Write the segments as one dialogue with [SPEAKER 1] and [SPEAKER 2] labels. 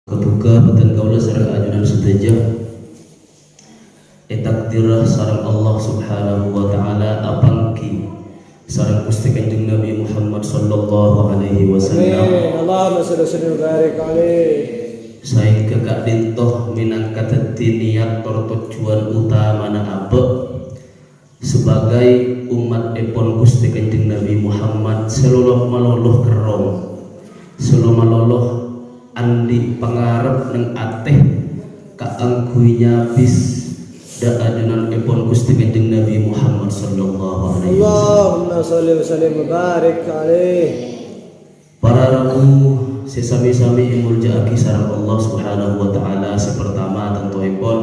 [SPEAKER 1] Kebuka batan kaula sareng ajunan sedejah takdirah sareng Allah Subhanahu wa taala apangki sareng Gusti Kanjeng Nabi Muhammad sallallahu alaihi wasallam.
[SPEAKER 2] Allahumma shalli wa sallim wa barik alaihi.
[SPEAKER 1] Saing kekak dintoh minangka niat tor tujuan utama na abe sebagai umat epon Gusti Kanjeng Nabi Muhammad seluruh maloloh kerong seluruh maloloh andi pangarep neng ateh kaangkuinya bis da ajunan epon Gusti Kanjeng Nabi Muhammad sallallahu alaihi wasallam.
[SPEAKER 2] Allahumma shalli wa sallim wa barik alaihi.
[SPEAKER 1] Para rabu sesami-sami imuljaaki sareng Allah Subhanahu wa taala sepertama tentu epon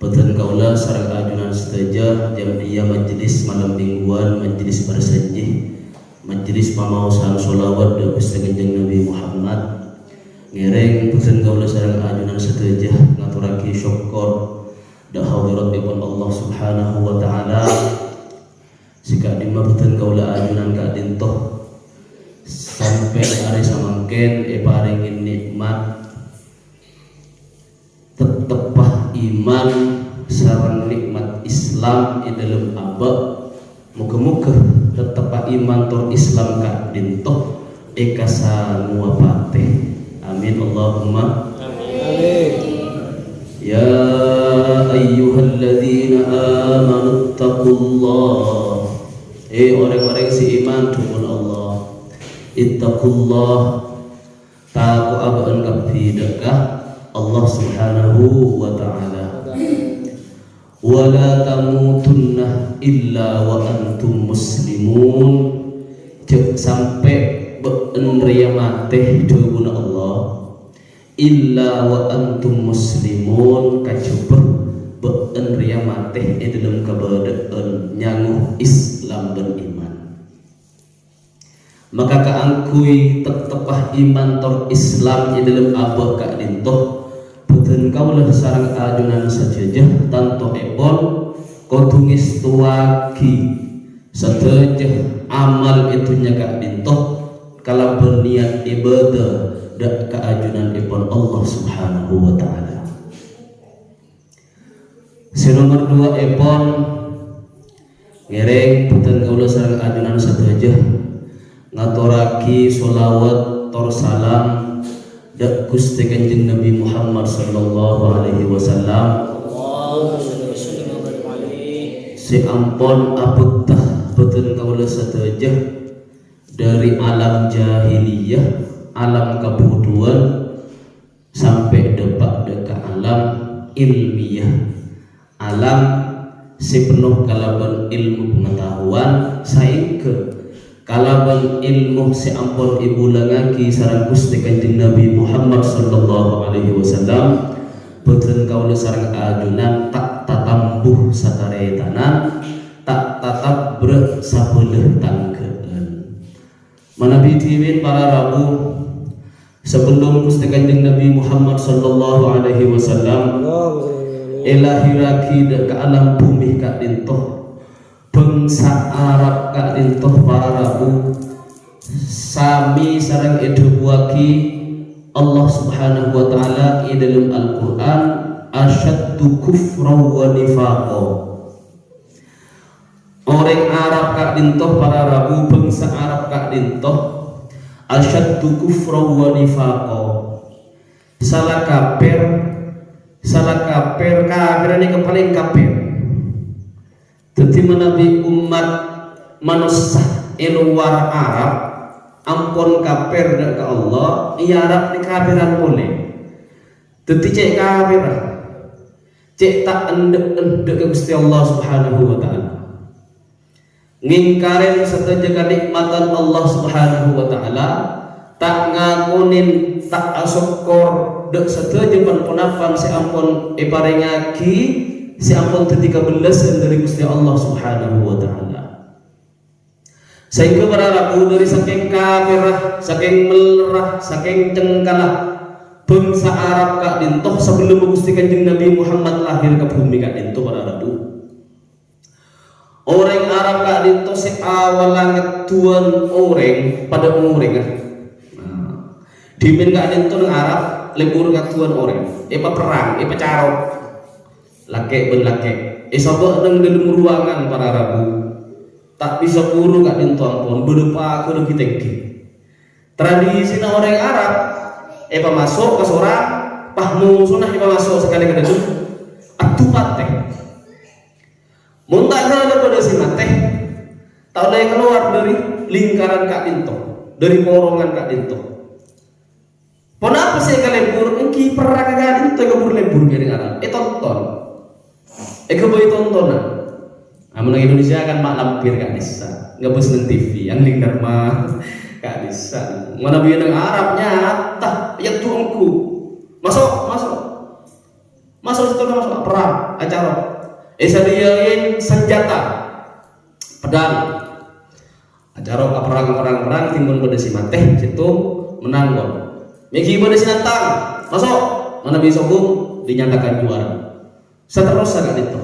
[SPEAKER 1] beten kaula sareng ajunan sedaya jamiah majelis malam mingguan majelis bersenjih majelis pamaosan sholawat da Gusti Kanjeng Nabi Muhammad ngereng pesen kaula sareng ajunan sedaya ngaturake syukur da hadiratipun Allah Subhanahu wa taala sika dimabten kaula ajunan ka dintoh sampai hari samangken paringin nikmat tetepah iman sareng nikmat Islam dalam abad muga-muga tetepah iman tor Islam ka dintoh ekasa muapate. Amin Allahumma
[SPEAKER 2] Amin.
[SPEAKER 1] Ya ayyuhalladzina amanu taqullah. Orang-orang si iman dengan Allah. Ittaqullah taku abaan kapidakah Allah Subhanahu wa taala. Wa la tamutunna illa wa antum muslimun. Cek sampai be'enriya mateh duguna Allah illa wa antum muslimun kajubah be'enriya mateh dalam kabadaan nyanguh Islam beriman maka kaangkui tetepah iman tor Islam dalam abah kak dintoh beten kaulah sarang ajunan sajajah tanto epon kodungis tuaki sedejah amal itunya kak dintoh kalau berniat ibadah dan keajunan ipon Allah Subhanahu wa taala. Nomor 2 ipon ngereng beten kaula sareng ajunan sadaya ngaturaki sholawat tor salam da Gusti Kanjeng Nabi Muhammad sallallahu alaihi wasallam. Si ampon abektah beten kaula sadaya dari alam jahiliyah, alam kebuduan sampai depak deka alam ilmiah, alam sepenuh kalaban ilmu pengetahuan saingke kalaban ilmu seampun ibu langaki sareng Gusti Kanjeng Nabi Muhammad sallallahu alaihi wasallam beten kaula sareng ajunan tak tatambuh satareetanan tak tatap bre sabeuleuh tangkeun. Manabi tiwin para rabu sebelum Gusti Kanjeng Nabi Muhammad sallallahu alaihi wasallam elahiraki ke alam bumi kak dintoh bangsa Arab kak dintoh para rabu sami sareng edubuaki Allah Subhanahu wa taala dalam Al-Qur'an asyaddu kufran wa nifaqan. Orang Arab kak dintoh para rabu bangsa Arab kak dintoh asyaddu kufran wa nifaqo salah kafir kafir ini paling kafir dadi menabi umat manusia luar Arab ampun kafir ke Allah iya Arab ni kafiran boleh dadi cek kafir cek tak endek ke Gusti Allah Subhanahu wa taala ngingkarin seteja kenikmatan Allah Subhanahu wa taala tak ngakunin tak asyukur dek seteja penpunafan seampun iparengaki seampun ketika belasan dari Gusti Allah Subhanahu wa taala sehingga para rabu dari saking kafirah saking melerah saking cengkalah bangsa Arab kak dintoh sebelum Gusti Kanjeng Nabi Muhammad lahir ke bumi kak dintoh para rabu. Orang Arab kak dinto si awal langit tuan orang pada orang dimin kak dinto nang Arab lebur ngatuan orang perang carok laki ben laki sabak nang dalam ruangan para rabu tak bisa puru gak dintuang pun berupa aku lebih tinggi tradisi orang Arab masuk ke seorang pahmu sunah masuk sekali ke dalam atu pateh muntah daripada si mateh tak boleh keluar dari lingkaran kak dinto dari korongan kak dinto pon apa sih kalian lebur engki perang kak dinto lebur lebur dari Arab tonton boy tontonan amun Indonesia kan mak lampir kak desa nggak bos nang TV yang lingkar mah kak desa mana biar nang Arabnya tah ya tuangku masuk setelah masuk perang acara sadiain senjata pedang acara perang timbul pada si mateh situ menanggon megi pada si nantang masuk mana bisa dinyatakan juara seterusnya kan itu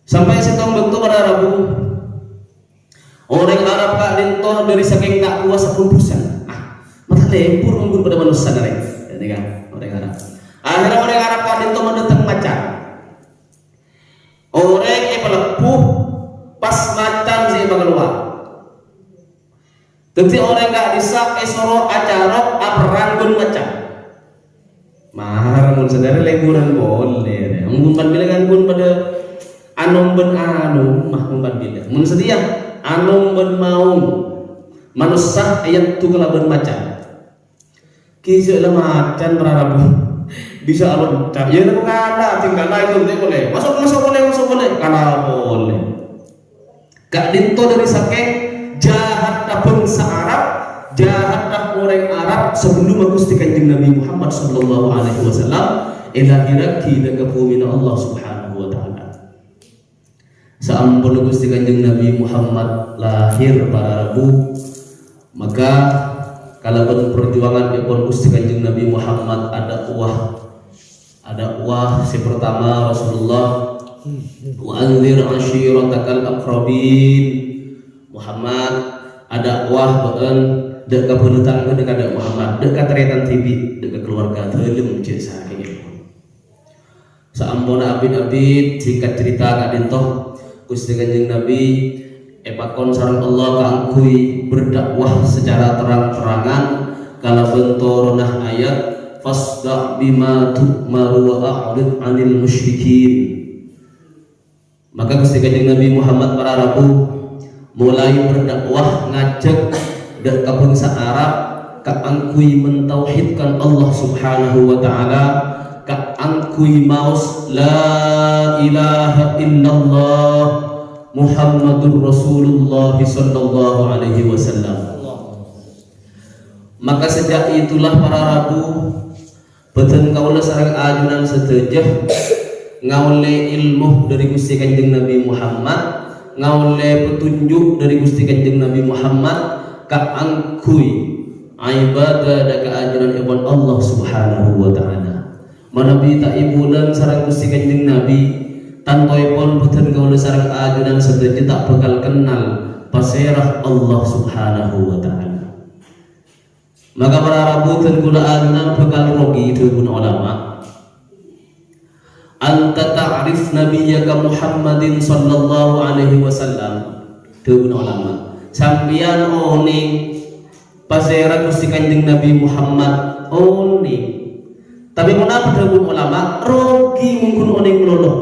[SPEAKER 1] sampai setong bentuk pada Rabu orang Arab kak dinto dari saking tak kuasa pun pusat mata lempur mungkin pada manusia dari jadi kan orang Arab akhirnya orang Arab kak dinto mendatang macan orang pelepuh pas macan sih keluar jadi orang kak disak esoro acarok perang macan mahar mun sadari lemburan boleh mungkin bilang pun pada anom ben anom mah umpan bilang mun sedia anom ben maung manusia ayat tu kalaban macan kisah lah macan berarabu bisa alon ya nak kada tinggal naik tu boleh masuk boleh kana boleh gak dinto dari saking jahat bangsa Arab jahat orang Arab sebelum Gusti Kanjeng Nabi Muhammad sallallahu alaihi wasallam ilahiraki daga bumi Allah subhanahu wa ta'ala sampun Gusti Kanjeng Nabi Muhammad lahir para Rabu maka kalau perjuangan dipun Gusti Kanjeng Nabi Muhammad ada uah si pertama Rasulullah wa anzir ashiratakal aqrabin Muhammad ada uah beun dek kabeunutang dek ada Muhammad dek kateretan tibi dek keluarga teuleum cek saking saambona abid singkat cerita kak dintoh Gusti Kanjeng Nabi epakon sareng Allah kaangkui berdakwah secara terang-terangan kala bentoronah ayat fasda bima tu'maru wa a'rid 'anil musyrikin maka Gusti Kanjeng Nabi Muhammad para Rabu mulai berdakwah ngajak dak ka bangsa Arab kaangkui mentauhidkan Allah Subhanahu wa taala kaangkui maos la ilaha illallah Muhammadur Rasulullah sallallahu alaihi wasallam maka sejak itulah para Rabu beten kaula sareng ajunan sedejah ngaule ilmu dari Gusti Kanjeng Nabi Muhammad ngaule petunjuk dari Gusti Kanjeng Nabi Muhammad kaangkui ibadah dan keajaran ibn Allah Subhanahu wa taala manabi ta ibulan sareng Gusti Kanjeng Nabi tantoipun beten kaula sareng ajunan sedaya tak bakal kenal paserah Allah Subhanahu wa taala maka para Rabu dan kula ajunan bakal rogi itu pun ulama anta ta'rif nabiyyaka Muhammadin sallallahu alaihi wasallam itu pun ulama sambian oning pasera Gusti Kanjeng Nabi Muhammad oning tapi menapa dawuh ulama rogi mungkin oning lolo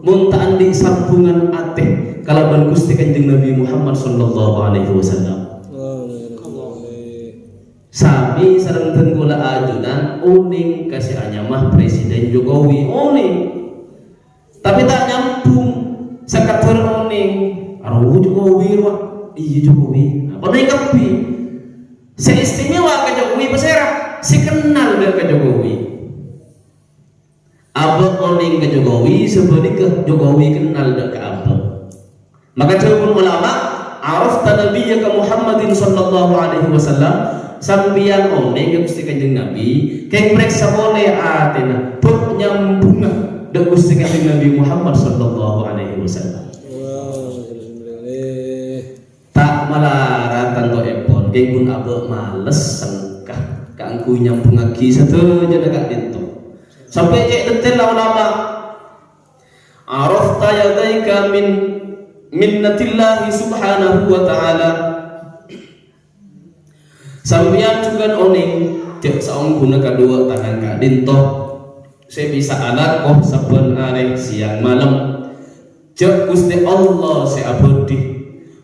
[SPEAKER 1] mun tak andi sambungan ateh kalaban Gusti Kanjeng Nabi Muhammad sallallahu alaihi wasallam sami sareng den kula ajunan uning kasih anyamah Presiden Jokowi uning tapi tak nyambung sakatur uning aruh Jokowi wah iya Jokowi apa nih kepi seistimewa ke Jokowi pasera si kenal dengan ke Jokowi abah oning ke Jokowi sebalik ke Jokowi kenal dengan ke abah maka jawabun ulama araf nabiyyaka Muhammadin sallallahu alaihi wasallam sambian oning ke Gusti Kanjeng Nabi keng preksa boleh atena buk nyambungan dengan Gusti Kanjeng Nabi Muhammad sallallahu alaihi wasallam tak malaratan to epon keng pun abah males sengkah angku nyambung lagi satu aja dekat itu sampai cek detail ulama arafta yadaika min minnatillahi subhanahu wa ta'ala sampeyan juga oning cek saung guna kedua tangan kak dinto saya bisa alakoh saben are siang malam cek Gusti Allah saya abadi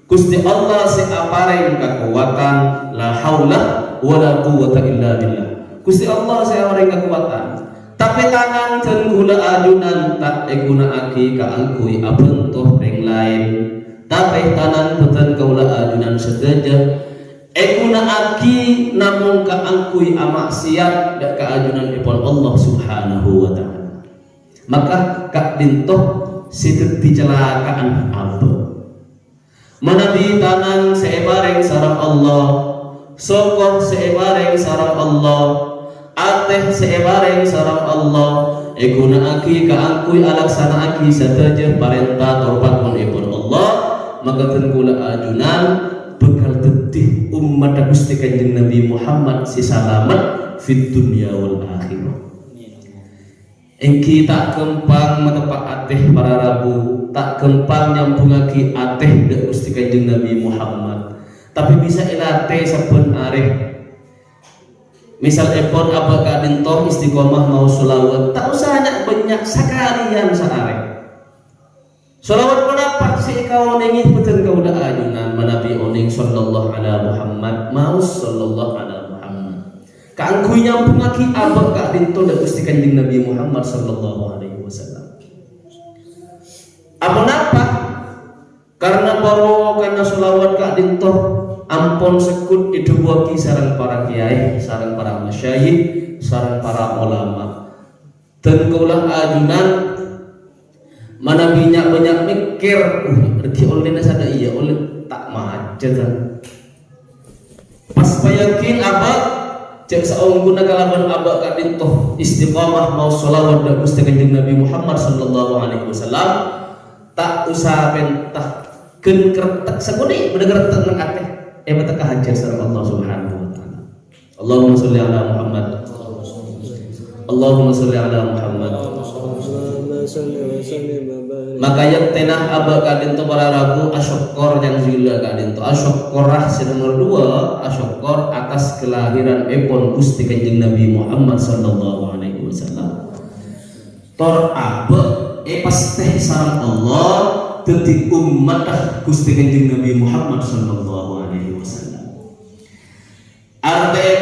[SPEAKER 1] Gusti Allah saya apareng kekuatan la haula wala quwwata illa billah Gusti Allah saya apareng kekuatan tapi tangan dan gula adunan tak gunakake ka angkui abentoh reng lain tapi tangan beten kaula adunan sedaja gunakake namun ka angkui amaksiat dak ka adunan ipun Allah subhanahu wa ta'ala maka kak dintoh sitet dicelakaan apa manabi tanan sebareng sareng Allah sokoh sebareng sareng Allah ateh sebareng sareng Allah gunakake ka angkui alaksanaake sadaja parentah torpat pun Allah maka tengkula ajunan bekal tetih umat Gusti Kanjeng Nabi Muhammad si salamat fid dunya wal akhirah engki tak kempang matepak ateh para rabu tak kempang nyambungake ateh dak Gusti Kanjeng Nabi Muhammad tapi bisa ilate saben areh misal epon apa kadintoh istiqomah mau sholawat tak usah banyak sekalian saareh sholawat pendapat si kau nengih beten kau dak ajunan manabi oning sallallahu ala Muhammad mau sallallahu ala kangkui nyambung lagi abad kak dinto dan Gusti Kanjeng Nabi Muhammad sallallahu alaihi wasallam. Apa napa? Karena baro karena selawat kak dinto ampon sekut didebuaki sareng para kiai, sareng para masyayikh, sareng para ulama. Dan kaulah ajunan mana banyak mikir, berarti oleh sada iya oleh tak macet. Pas payakin abad cek saung guna kalaban abak kadintoh istiqamah mau sholawat dan Gusti Kanjeng Nabi Muhammad sallallahu alaihi wasallam tak usah pentah gen kertek seguni bener kertek nang ateh betaka hajar sareng Allah subhanahu wa ta'ala Allahumma sholli ala Muhammad Allahumma sholli ala Muhammad maka yang tenah abak kadinto para rabu asyokor yang zila kadinto asyokorah nomor 2 asyokor atas kelahiran epon Gusti Kanjeng Nabi Muhammad sallallahu alaihi wasallam tor abak pasteh sareng Allah dadi umat Gusti Kanjeng Nabi Muhammad sallallahu alaihi wasallam arep